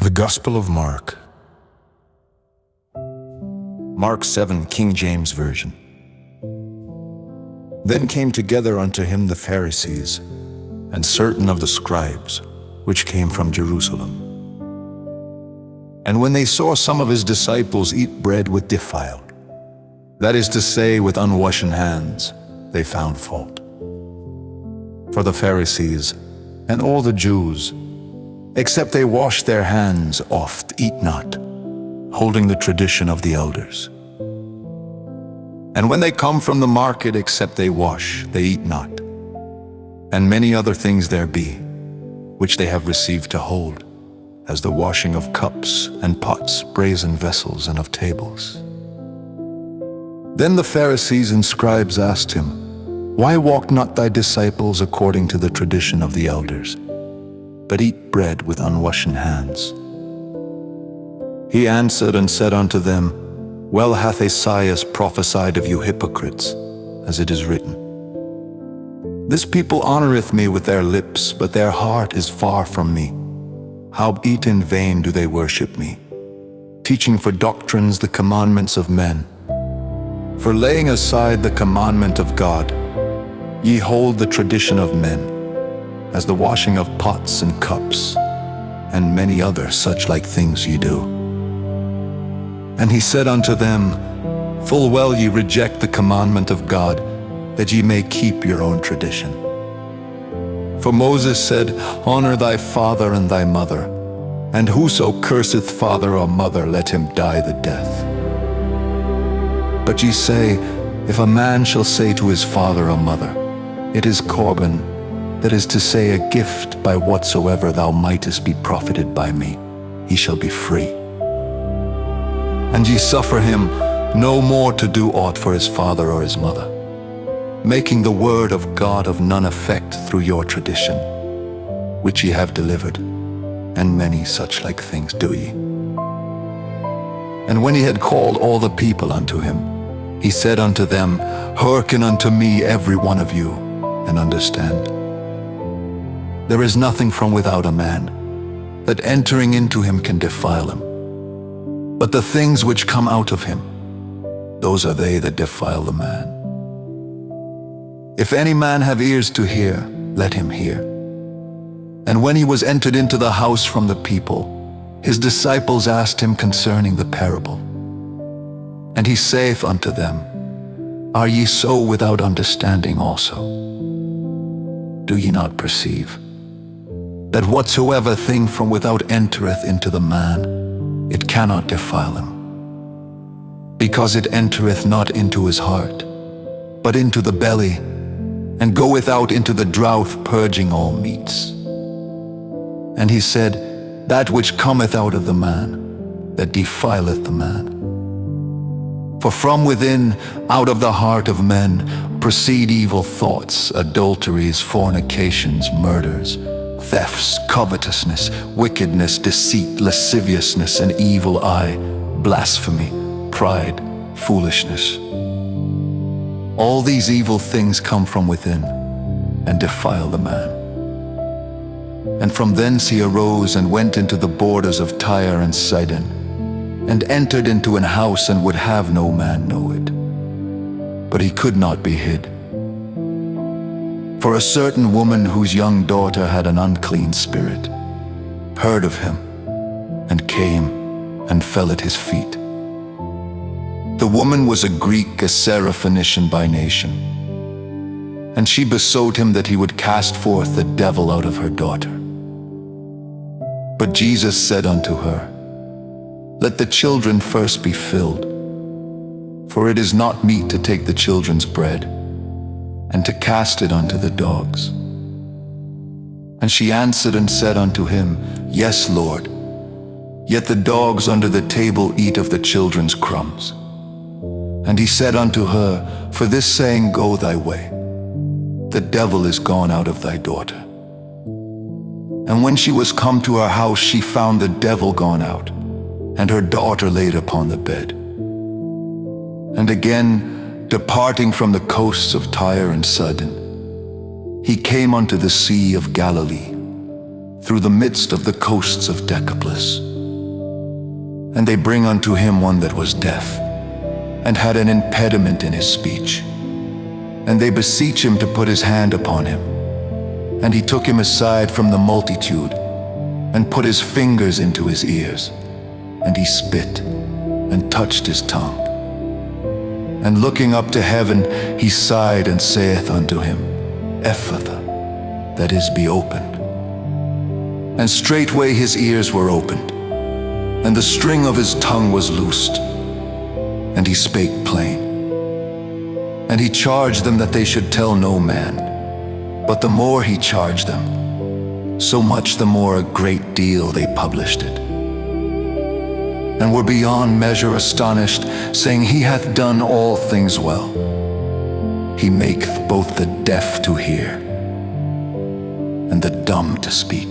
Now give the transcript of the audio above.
The Gospel of Mark. Mark 7, King James Version. Then came together unto him the Pharisees, and certain of the scribes, which came from Jerusalem. And when they saw some of his disciples eat bread with defile, that is to say, with unwashen hands, they found fault. For the Pharisees and all the Jews, except they wash their hands, oft eat not, holding the tradition of the elders. And when they come from the market, except they wash, they eat not. And many other things there be, which they have received to hold, as the washing of cups and pots, brazen vessels, and of tables. Then the Pharisees and scribes asked him, Why walk not thy disciples according to the tradition of the elders, but eat bread with unwashen hands? He answered and said unto them, Well hath Esaias prophesied of you hypocrites, as it is written, This people honoreth me with their lips, but their heart is far from me. Howbeit in vain do they worship me, teaching for doctrines the commandments of men. For laying aside the commandment of God, ye hold the tradition of men, as the washing of pots and cups, and many other such like things ye do. And he said unto them, Full well ye reject the commandment of God, that ye may keep your own tradition. For Moses said, Honor thy father and thy mother, and whoso curseth father or mother, let him die the death. But ye say, If a man shall say to his father or mother, It is Corban, that is to say, a gift by whatsoever thou mightest be profited by me, he shall be free. And ye suffer him no more to do aught for his father or his mother, making the word of God of none effect through your tradition, which ye have delivered, and many such like things do ye. And when he had called all the people unto him, he said unto them, Hearken unto me every one of you, and understand. There is nothing from without a man, that entering into him can defile him. But the things which come out of him, those are they that defile the man. If any man have ears to hear, let him hear. And when he was entered into the house from the people, his disciples asked him concerning the parable. And he saith unto them, Are ye so without understanding also? Do ye not perceive that whatsoever thing from without entereth into the man, it cannot defile him, because it entereth not into his heart, but into the belly, and goeth out into the draught, purging all meats? And he said, That which cometh out of the man, that defileth the man. For from within, out of the heart of men, proceed evil thoughts, adulteries, fornications, murders, thefts, covetousness, wickedness, deceit, lasciviousness, an evil eye, blasphemy, pride, foolishness. All these evil things come from within, and defile the man. And from thence he arose and went into the borders of Tyre and Sidon, and entered into an house, and would have no man know it. But he could not be hid. For a certain woman whose young daughter had an unclean spirit heard of him, and came and fell at his feet. The woman was a Greek, a Syrophoenician by nation, and she besought him that he would cast forth the devil out of her daughter. But Jesus said unto her, Let the children first be filled, for it is not meet to take the children's bread, and to cast it unto the dogs. And she answered and said unto him, Yes, Lord, yet the dogs under the table eat of the children's crumbs. And he said unto her, For this saying go thy way, the devil is gone out of thy daughter. And when she was come to her house, she found the devil gone out, and her daughter laid upon the bed. And again, departing from the coasts of Tyre and Sidon, he came unto the sea of Galilee, through the midst of the coasts of Decapolis. And they bring unto him one that was deaf, and had an impediment in his speech. And they beseech him to put his hand upon him. And he took him aside from the multitude, and put his fingers into his ears. And he spit, and touched his tongue. And looking up to heaven, he sighed, and saith unto him, Ephphatha, that is, be opened. And straightway his ears were opened, and the string of his tongue was loosed, and he spake plain. And he charged them that they should tell no man. But the more he charged them, so much the more a great deal they published it, and were beyond measure astonished, saying, He hath done all things well. He maketh both the deaf to hear, and the dumb to speak.